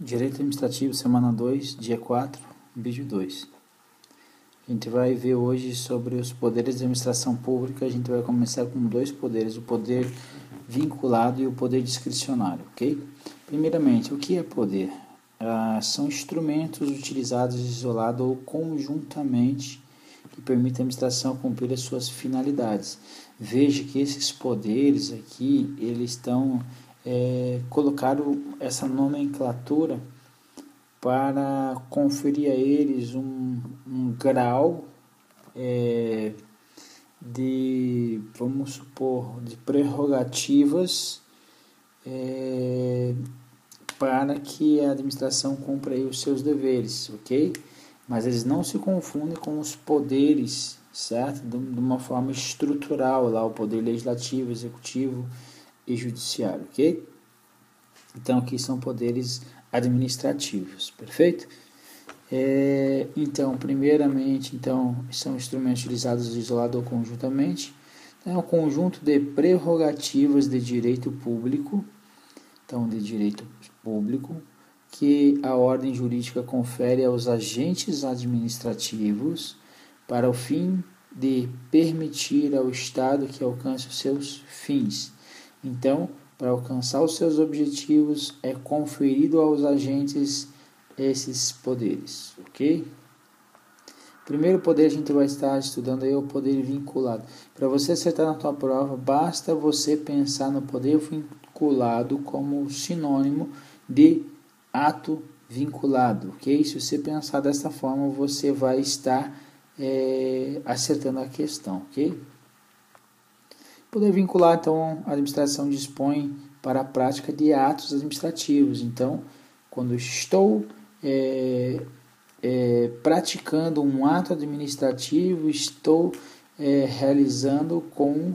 Direito Administrativo, semana 2, dia 4, vídeo 2. A gente vai ver hoje sobre os poderes de administração pública. A gente vai começar com dois poderes, o poder vinculado e o poder discricionário, ok? Primeiramente, o que é poder? São instrumentos utilizados isolado ou conjuntamente que permitem a administração cumprir as suas finalidades. Veja que esses poderes aqui, eles estão colocaram essa nomenclatura para conferir a eles um grau de, vamos supor, de prerrogativas para que a administração cumpra aí os seus deveres, ok? Mas eles não se confundem com os poderes, certo? De uma forma estrutural, lá o poder legislativo, executivo e judiciário, ok? Então, aqui são poderes administrativos, perfeito? Então, primeiramente, são instrumentos utilizados isolado ou conjuntamente. Então, é um conjunto de prerrogativas de direito público, que a ordem jurídica confere aos agentes administrativos para o fim de permitir ao Estado que alcance os seus fins. Então, para alcançar os seus objetivos, é conferido aos agentes esses poderes, ok? Primeiro poder a gente vai estar estudando aí o poder vinculado. Para você acertar na tua prova, basta você pensar no poder vinculado como sinônimo de ato vinculado, ok? Se você pensar dessa forma, você vai estar acertando a questão, ok? Poder vincular, então, a administração dispõe para a prática de atos administrativos. Então, quando estou praticando um ato administrativo, estou realizando com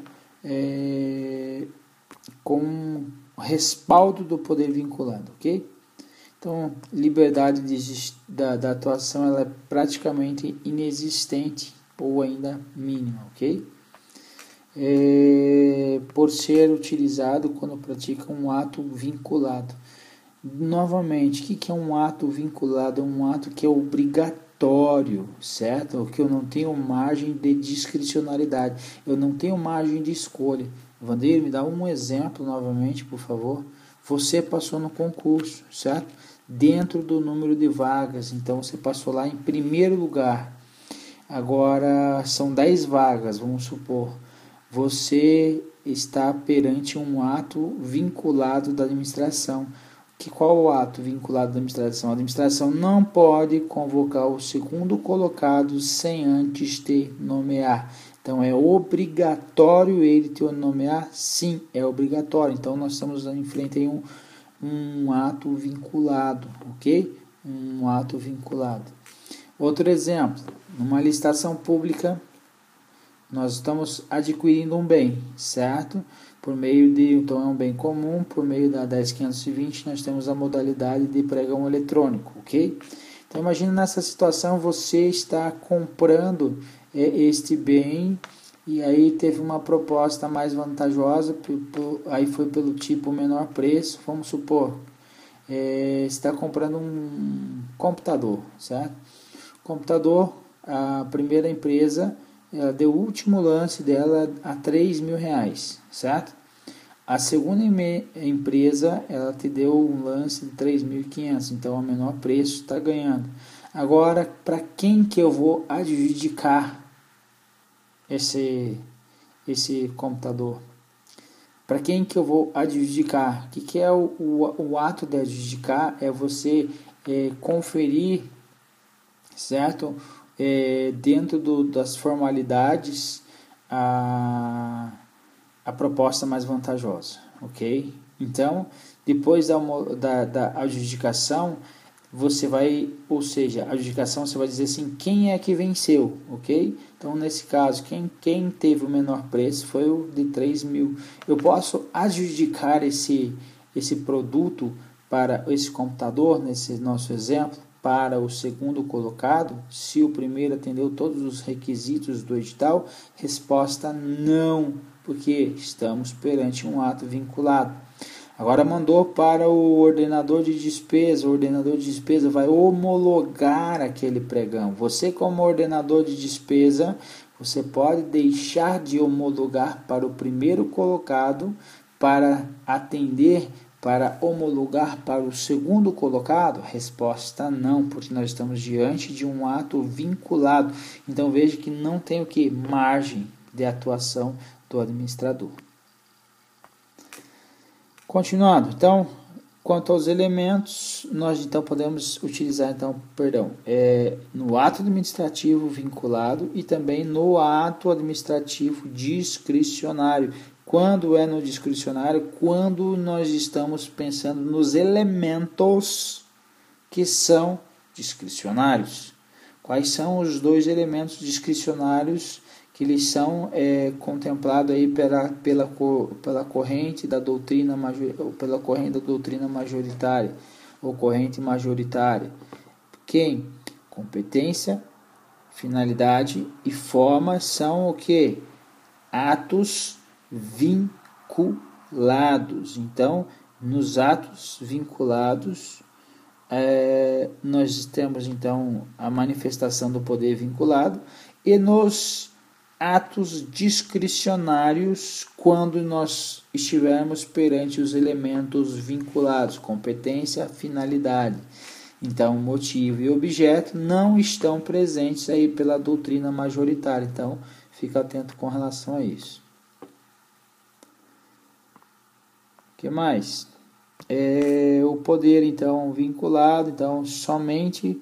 respaldo do poder vinculado, ok? Então, liberdade da atuação ela é praticamente inexistente ou ainda mínima, ok? Por ser utilizado quando pratica um ato vinculado. Novamente, o que é um ato vinculado? É um ato que é obrigatório, certo? Que eu não tenho margem de discricionalidade, eu não tenho margem de escolha. Vandir, me dá um exemplo novamente, por favor. Você passou no concurso, certo? Dentro do número de vagas, então você passou lá em primeiro lugar. Agora são 10 vagas, vamos supor. Você está perante um ato vinculado da administração. Qual o ato vinculado da administração? A administração não pode convocar o segundo colocado sem antes te nomear. Então, é obrigatório ele te nomear? Sim, é obrigatório. Então, nós estamos em frente a um ato vinculado, ok? Um ato vinculado. Outro exemplo, numa licitação pública, nós estamos adquirindo um bem, certo? Por meio de, então é um bem comum, por meio da 10.520 nós temos a modalidade de pregão eletrônico, ok? Então imagine nessa situação você está comprando este bem e aí teve uma proposta mais vantajosa, aí foi pelo tipo menor preço, vamos supor, está comprando um computador, certo? Computador, a primeira empresa ela deu o último lance dela a R$3.000, certo? A segunda empresa, ela te deu um lance de 3.500, então o menor preço está ganhando. Agora, para quem que eu vou adjudicar esse computador? Para quem que eu vou adjudicar? O que é o ato de adjudicar? É você conferir, certo? Dentro das formalidades a proposta mais vantajosa, ok? Então, depois da adjudicação, você vai, ou seja, a adjudicação você vai dizer assim, quem é que venceu, ok? Então, nesse caso, quem teve o menor preço foi o de 3.000. Eu posso adjudicar esse produto para esse computador, nesse nosso exemplo, para o segundo colocado, se o primeiro atendeu todos os requisitos do edital? Resposta não, porque estamos perante um ato vinculado. Agora mandou para o ordenador de despesa. O ordenador de despesa vai homologar aquele pregão. Você, como ordenador de despesa, você pode deixar de homologar para o primeiro colocado para atender, para homologar para o segundo colocado? Resposta não, porque nós estamos diante de um ato vinculado. Então veja que não tem o que? Margem de atuação do administrador. Continuando, então, quanto aos elementos, nós então podemos utilizar no ato administrativo vinculado e também no ato administrativo discricionário. Quando é no discricionário? Quando nós estamos pensando nos elementos que são discricionários. Quais são os dois elementos discricionários que eles são contemplados aí pela corrente da doutrina majoritária ou corrente majoritária? Quem? Competência, finalidade e forma são o que? Atos vinculados. Então, nos atos vinculados, nós temos então a manifestação do poder vinculado, e nos atos discricionários, quando nós estivermos perante os elementos vinculados, competência, finalidade. Então, motivo e objeto não estão presentes aí pela doutrina majoritária. Então, fica atento com relação a isso. O que mais? O poder, então, vinculado, então, somente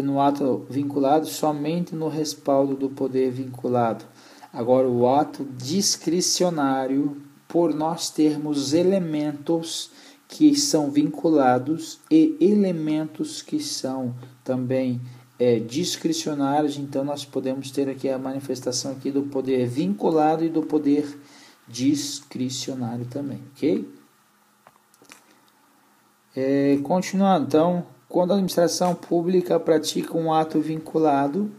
no ato vinculado, somente no respaldo do poder vinculado. Agora, o ato discricionário, por nós termos elementos que são vinculados e elementos que são também discricionários, então nós podemos ter aqui a manifestação aqui do poder vinculado e do poder discricionário também, ok? Continuando, então, quando a administração pública pratica um ato vinculado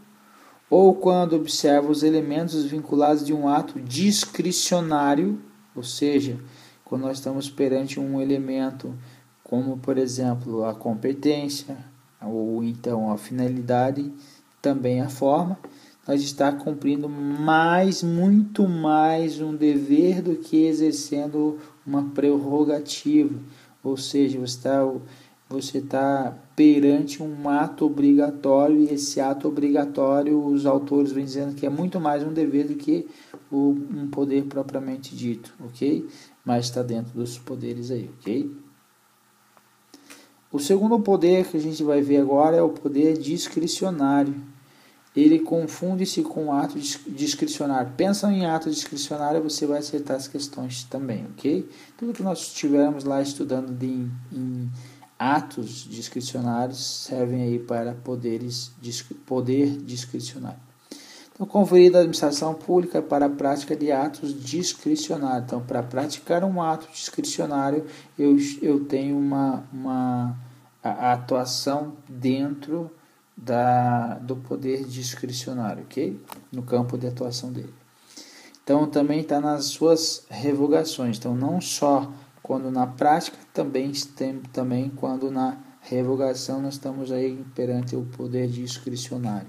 ou quando observa os elementos vinculados de um ato discricionário, ou seja, quando nós estamos perante um elemento como, por exemplo, a competência ou então a finalidade, também a forma, nós está cumprindo muito mais um dever do que exercendo uma prerrogativa. Ou seja, você está perante um ato obrigatório, e esse ato obrigatório, os autores vêm dizendo que é muito mais um dever do que um poder propriamente dito, ok? Mas está dentro dos poderes aí, ok? O segundo poder que a gente vai ver agora é o poder discricionário. Ele confunde-se com o ato discricionário. Pensa em ato discricionário, você vai acertar as questões também, ok? Tudo que nós estivermos lá estudando em atos discricionários servem aí para poder discricionário. Então, conferir da administração pública para a prática de atos discricionários. Então, para praticar um ato discricionário, eu tenho a atuação dentro do poder discricionário, ok? No campo de atuação dele. Então, também está nas suas revogações. Então, não só quando na prática, também quando na revogação nós estamos aí perante o poder discricionário.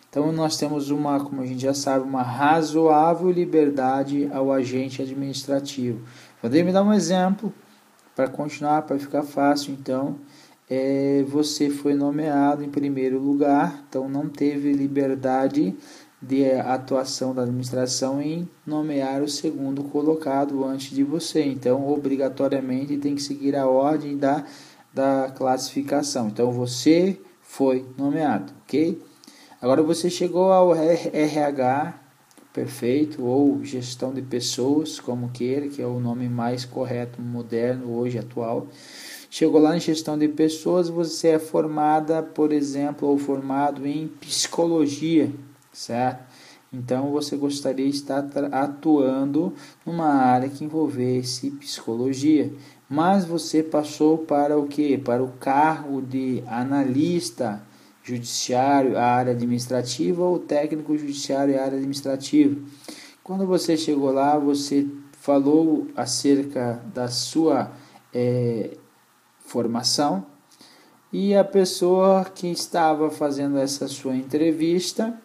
Então, nós temos como a gente já sabe, uma razoável liberdade ao agente administrativo. Poderia me dar um exemplo para continuar, para ficar fácil, então. Você foi nomeado em primeiro lugar, então não teve liberdade de atuação da administração em nomear o segundo colocado antes de você. Então, obrigatoriamente, tem que seguir a ordem da classificação. Então, você foi nomeado, ok? Agora, você chegou ao RH, perfeito, ou gestão de pessoas, como queira, que é o nome mais correto, moderno, hoje, atual. Chegou lá em gestão de pessoas, você é formada, por exemplo, ou formado em psicologia, certo? Então, você gostaria de estar atuando numa área que envolvesse psicologia. Mas você passou para o quê? Para o cargo de analista judiciário, a área administrativa, ou técnico judiciário, a área administrativa. Quando você chegou lá, você falou acerca da sua formação, e a pessoa que estava fazendo essa sua entrevista,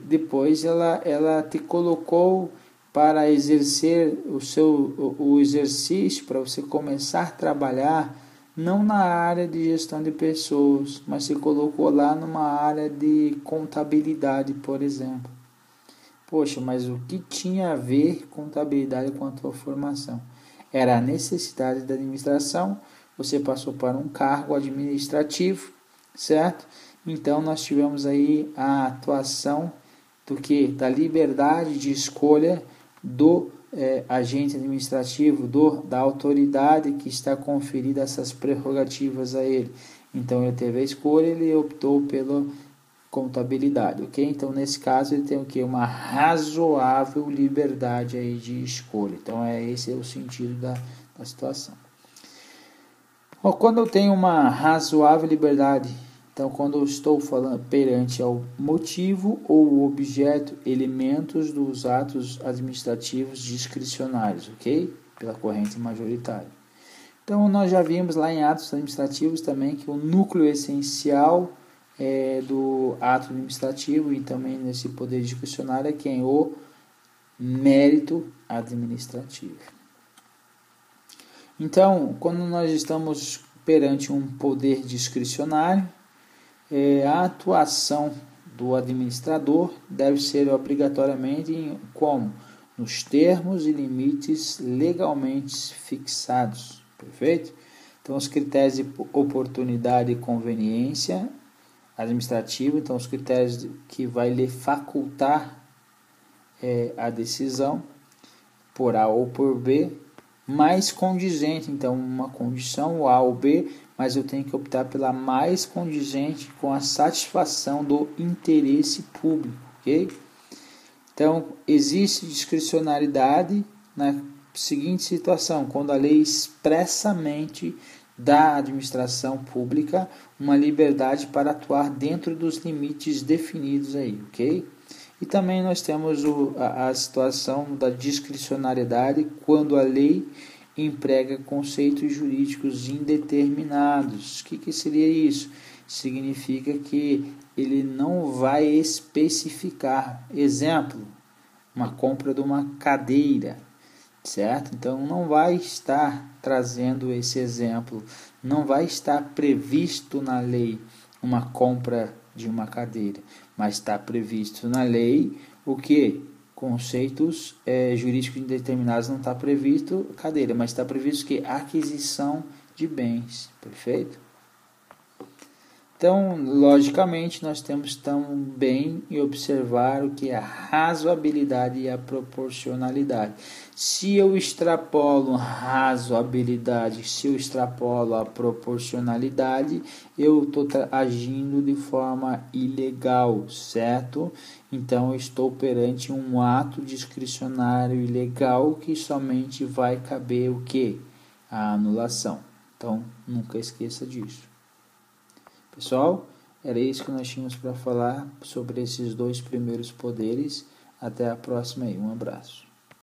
depois ela te colocou para exercer o exercício, para você começar a trabalhar, não na área de gestão de pessoas, mas se colocou lá numa área de contabilidade, por exemplo. Poxa, mas o que tinha a ver contabilidade com a tua formação? Era a necessidade da administração, você passou para um cargo administrativo, certo? Então nós tivemos aí a atuação do que? Da liberdade de escolha do agente administrativo, da autoridade que está conferida essas prerrogativas a ele. Então ele teve a escolha, ele optou pela contabilidade, ok? Então nesse caso ele tem o que? Uma razoável liberdade aí de escolha. Então esse é o sentido da situação. Quando eu tenho uma razoável liberdade, então quando eu estou falando perante ao motivo ou objeto, elementos dos atos administrativos discricionários, ok? Pela corrente majoritária. Então nós já vimos lá em atos administrativos também que o núcleo essencial do ato administrativo e também nesse poder discricionário é quem? O mérito administrativo. Então, quando nós estamos perante um poder discricionário, a atuação do administrador deve ser obrigatoriamente como? Nos termos e limites legalmente fixados, perfeito? Então, os critérios de oportunidade e conveniência administrativa, então os critérios que vai lhe facultar a decisão por A ou por B, mais condizente, então uma condição, o A ou B, mas eu tenho que optar pela mais condizente com a satisfação do interesse público, ok? Então, existe discricionariedade na seguinte situação, quando a lei expressamente dá à administração pública uma liberdade para atuar dentro dos limites definidos aí, ok? E também nós temos a situação da discricionariedade quando a lei emprega conceitos jurídicos indeterminados. O que seria isso? Significa que ele não vai especificar. Exemplo, uma compra de uma cadeira, certo? Então não vai estar trazendo esse exemplo, não vai estar previsto na lei uma compra de uma cadeira, mas está previsto na lei o que? Conceitos jurídicos indeterminados não está previsto cadeira, mas está previsto que? Aquisição de bens, perfeito? Então, logicamente, nós temos também que observar o que é a razoabilidade e a proporcionalidade. Se eu extrapolo a razoabilidade, se eu extrapolo a proporcionalidade, eu estou agindo de forma ilegal, certo? Então, eu estou perante um ato discricionário ilegal que somente vai caber o quê? A anulação. Então, nunca esqueça disso. Pessoal, era isso que nós tínhamos para falar sobre esses dois primeiros poderes. Até a próxima aí. Um abraço.